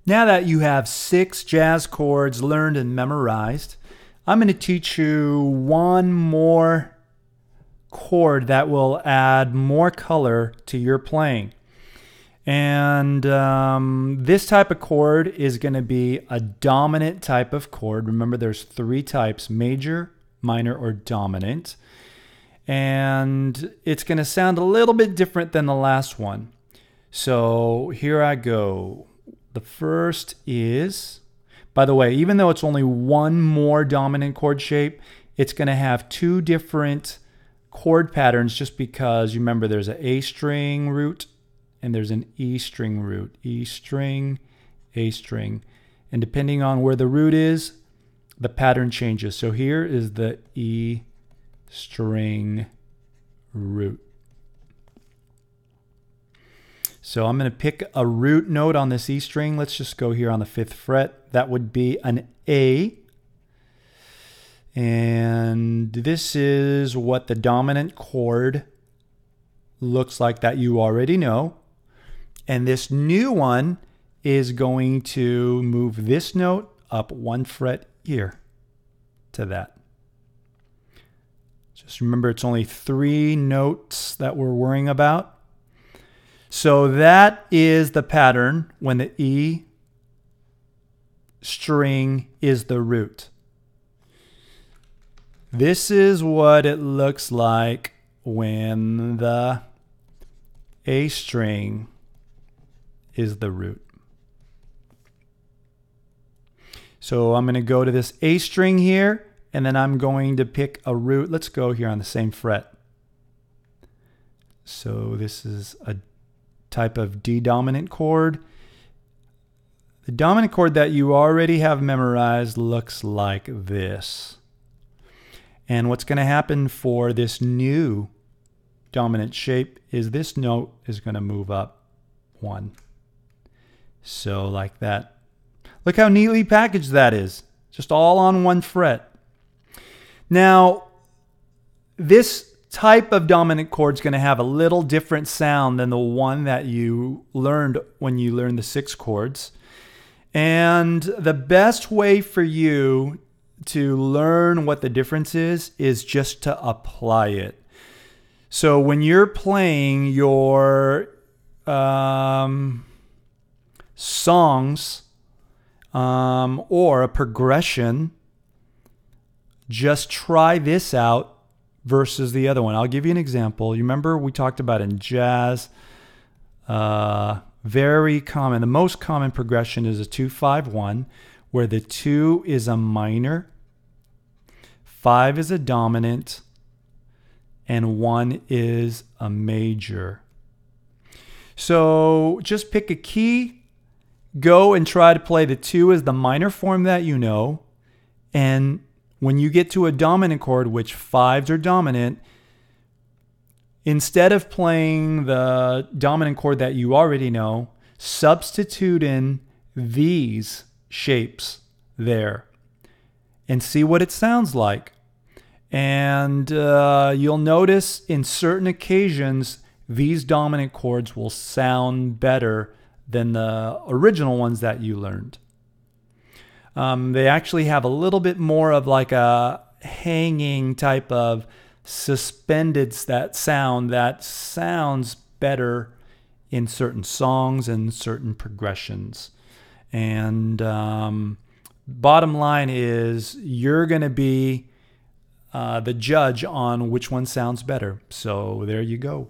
Now that you have 6 jazz chords learned and memorized, I'm going to teach you one more chord that will add more color to your playing. And this type of chord is going to be a dominant type of chord. Remember, there's 3 types: major, minor, or dominant. And it's going to sound a little bit different than the last one. So here I go. The first is, by the way, even though it's only one more dominant chord shape, it's going to have 2 different chord patterns just because, you remember, there's an A string root and there's an E string root. E string, A string. And depending on where the root is, the pattern changes. So here is the E string root. So I'm going to pick a root note on this E string. Let's just go here on the 5th fret. That would be an A. And this is what the dominant chord looks like that you already know. And this new one is going to move this note up 1 fret here to that. Just remember, it's only 3 notes that we're worrying about. So that is the pattern when the E string is the root. This is what it looks like when the A string is the root. So I'm going to go to this A string here, and then I'm going to pick a root. Let's go here on the same fret. So this is a type of D dominant chord. The dominant chord that you already have memorized looks like this. And what's going to happen for this new dominant shape is this note is going to move up 1. So like that. Look how neatly packaged that is. Just all on 1 fret. Now, this type of dominant chord is going to have a little different sound than the one that you learned when you learned the 6 chords. And the best way for you to learn what the difference is just to apply it. So when you're playing your songs or a progression, just try this out versus the other one. I'll give you an example. You remember we talked about in jazz, very common, the most common progression is a 2-5-1, where the 2 is a minor, 5 is a dominant, and 1 is a major. So just pick a key, go and try to play the 2 as the minor form that you know, and when you get to a dominant chord, which 5s are dominant, instead of playing the dominant chord that you already know, substitute in these shapes there and see what it sounds like. And you'll notice in certain occasions, these dominant chords will sound better than the original ones that you learned. They actually have a little bit more of like a hanging type of suspended that sounds better in certain songs and certain progressions. And bottom line is you're going to be the judge on which one sounds better. So there you go.